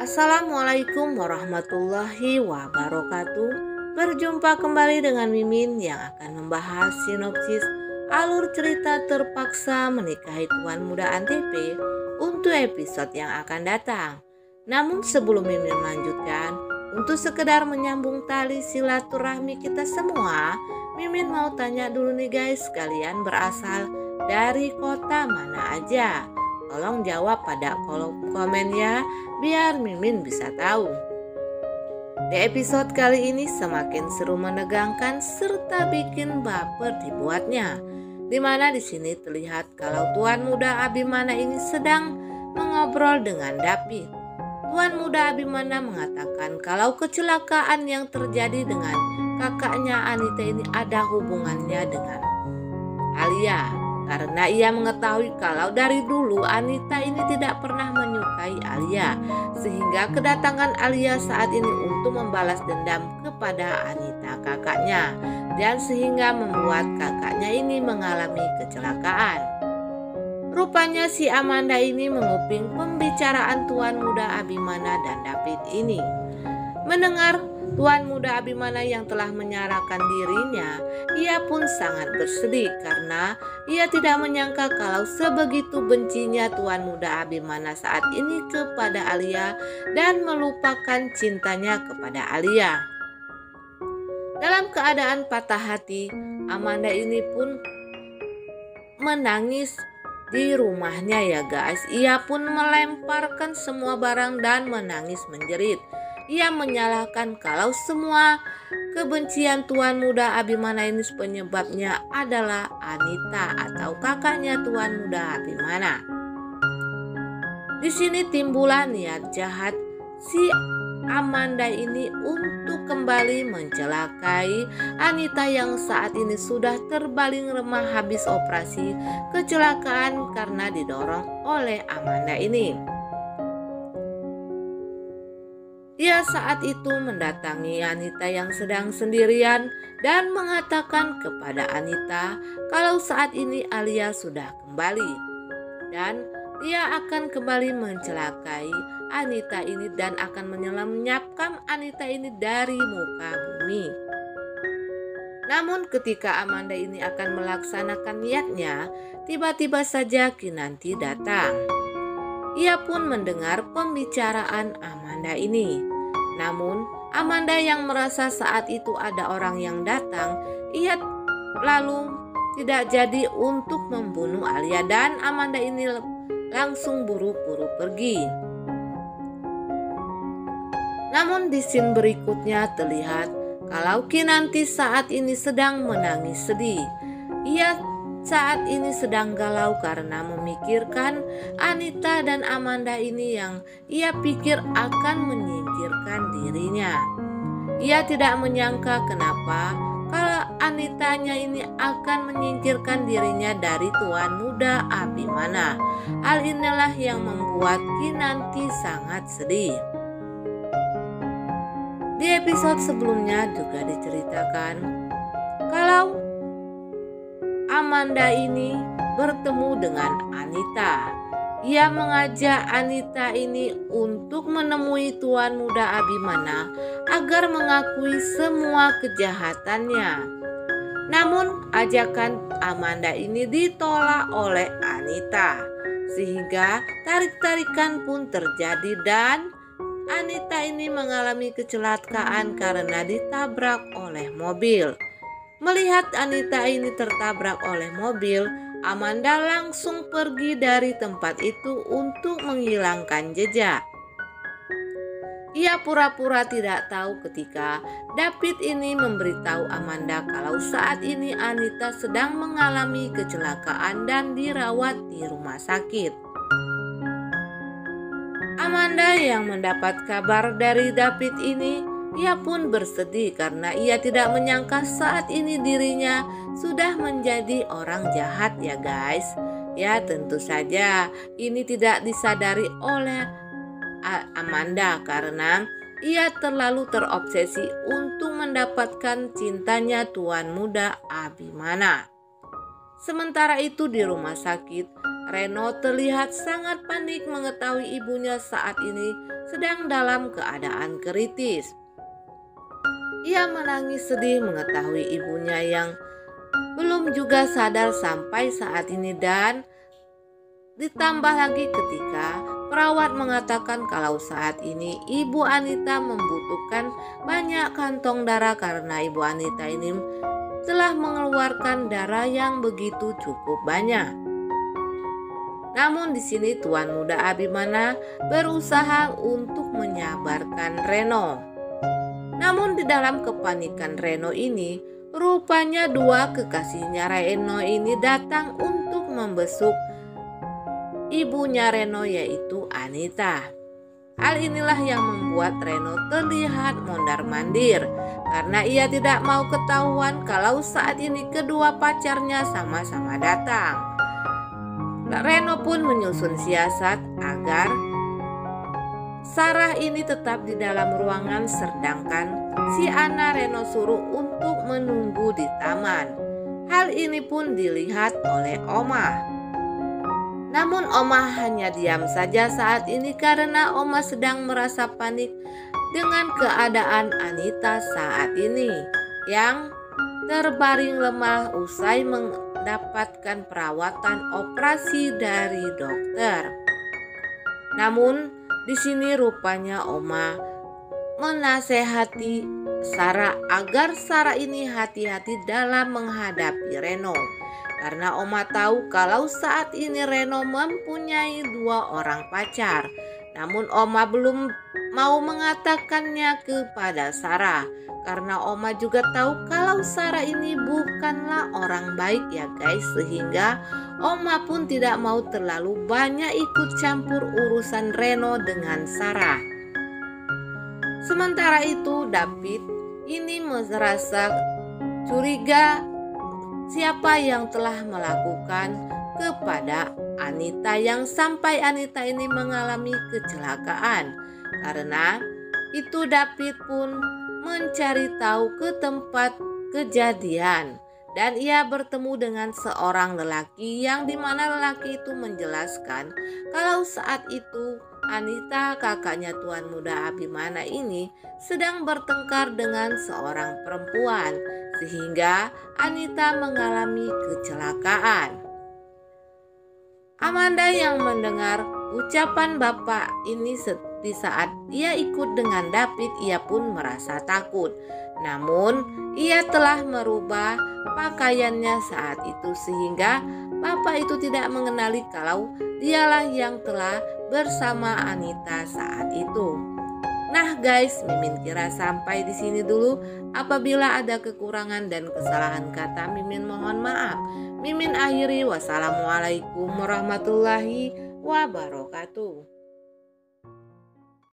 Assalamualaikum warahmatullahi wabarakatuh. Berjumpa kembali dengan Mimin yang akan membahas sinopsis alur cerita terpaksa menikahi tuan muda Antv untuk episode yang akan datang. Namun sebelum Mimin melanjutkan, untuk sekedar menyambung tali silaturahmi kita semua, Mimin mau tanya dulu nih guys, kalian berasal dari kota mana aja? Tolong jawab pada kolom komen ya, biar Mimin bisa tahu. Di episode kali ini semakin seru, menegangkan serta bikin baper dibuatnya. Dimana di sini terlihat kalau tuan muda Abimana ini sedang mengobrol dengan David. Tuan muda Abimana mengatakan kalau kecelakaan yang terjadi dengan kakaknya Anita ini ada hubungannya dengan Alia. Karena ia mengetahui kalau dari dulu Anita ini tidak pernah menyukai Alia, sehingga kedatangan Alia saat ini untuk membalas dendam kepada Anita kakaknya, dan sehingga membuat kakaknya ini mengalami kecelakaan. Rupanya si Amanda ini menguping pembicaraan tuan muda Abimana dan David ini. Mendengar tuan muda Abimana yang telah menyerahkan dirinya, ia pun sangat bersedih karena ia tidak menyangka kalau sebegitu bencinya tuan muda Abimana saat ini kepada Alia dan melupakan cintanya kepada Alia. Dalam keadaan patah hati, Amanda ini pun menangis di rumahnya ya guys. Ia pun melemparkan semua barang dan menangis menjerit. Ia menyalahkan kalau semua kebencian tuan muda Abimana ini penyebabnya adalah Anita atau kakaknya tuan muda Abimana. Di sini timbullah niat jahat si Amanda ini untuk kembali mencelakai Anita yang saat ini sudah terbaling lemah habis operasi kecelakaan karena didorong oleh Amanda ini. Ia saat itu mendatangi Anita yang sedang sendirian dan mengatakan kepada Anita kalau saat ini Alia sudah kembali dan dia akan kembali mencelakai Anita ini dan akan menyelamatkan Anita ini dari muka bumi. Namun ketika Amanda ini akan melaksanakan niatnya, tiba-tiba saja Kinanti datang. Ia pun mendengar pembicaraan Amanda ini. Namun Amanda yang merasa saat itu ada orang yang datang, ia lalu tidak jadi untuk membunuh Alia dan Amanda ini langsung buru-buru pergi. Namun di scene berikutnya terlihat kalau Kinanti saat ini sedang menangis sedih. Ia saat ini sedang galau karena memikirkan Anita dan Amanda ini yang ia pikir akan menyingkirkan dirinya. Ia tidak menyangka kenapa kalau Anitanya ini akan menyingkirkan dirinya dari tuan muda Abimana. Hal inilah yang membuat Kinanti sangat sedih. Di episode sebelumnya juga diceritakan kalau Amanda ini bertemu dengan Anita. Ia mengajak Anita ini untuk menemui tuan muda Abimana agar mengakui semua kejahatannya. Namun ajakan Amanda ini ditolak oleh Anita, sehingga tarik-tarikan pun terjadi dan Anita ini mengalami kecelakaan karena ditabrak oleh mobil. Melihat Anita ini tertabrak oleh mobil, Amanda langsung pergi dari tempat itu untuk menghilangkan jejak. Ia pura-pura tidak tahu ketika David ini memberitahu Amanda kalau saat ini Anita sedang mengalami kecelakaan dan dirawat di rumah sakit. Amanda yang mendapat kabar dari David ini, ia pun bersedih karena ia tidak menyangka saat ini dirinya sudah menjadi orang jahat ya guys. Ya tentu saja ini tidak disadari oleh Amanda karena ia terlalu terobsesi untuk mendapatkan cintanya tuan muda Abimana. Sementara itu di rumah sakit, Reno terlihat sangat panik mengetahui ibunya saat ini sedang dalam keadaan kritis. Ia menangis sedih mengetahui ibunya yang belum juga sadar sampai saat ini, dan ditambah lagi ketika perawat mengatakan kalau saat ini Ibu Anita membutuhkan banyak kantong darah karena Ibu Anita ini telah mengeluarkan darah yang begitu cukup banyak. Namun di sini Tuan Muda Abimana berusaha untuk menyabarkan Reno. Namun di dalam kepanikan Reno ini, rupanya dua kekasihnya Reno ini datang untuk membesuk ibunya Reno, yaitu Anita. Hal inilah yang membuat Reno terlihat mondar-mandir karena ia tidak mau ketahuan kalau saat ini kedua pacarnya sama-sama datang. Reno pun menyusun siasat agar Sarah ini tetap di dalam ruangan, sedangkan si Ana Reno suruh untuk menunggu di taman. Hal ini pun dilihat oleh Oma. Namun Oma hanya diam saja saat ini karena Oma sedang merasa panik dengan keadaan Anita saat ini yang terbaring lemah usai mendapatkan perawatan operasi dari dokter. Namun di sini rupanya Oma menasehati Sarah agar Sarah ini hati-hati dalam menghadapi Reno. Karena Oma tahu kalau saat ini Reno mempunyai dua orang pacar. Namun Oma belum mau mengatakannya kepada Sarah. Karena Oma juga tahu kalau Sarah ini bukanlah orang baik ya guys. Sehingga Oma pun tidak mau terlalu banyak ikut campur urusan Reno dengan Sarah. Sementara itu David ini merasa curiga siapa yang telah melakukan kepada Anita yang sampai Anita ini mengalami kecelakaan. Karena itu David pun mencari tahu ke tempat kejadian dan ia bertemu dengan seorang lelaki yang dimana lelaki itu menjelaskan kalau saat itu Anita, kakaknya Tuan Muda Abimana ini sedang bertengkar dengan seorang perempuan sehingga Anita mengalami kecelakaan. Amanda yang mendengar ucapan bapak ini di saat ia ikut dengan David, ia pun merasa takut. Namun ia telah merubah pakaiannya saat itu sehingga bapak itu tidak mengenali kalau dialah yang telah bersama Anita saat itu. Nah guys, Mimin kira sampai di sini dulu. Apabila ada kekurangan dan kesalahan kata, Mimin mohon maaf. Mimin akhiri, wassalamualaikum warahmatullahi wabarakatuh.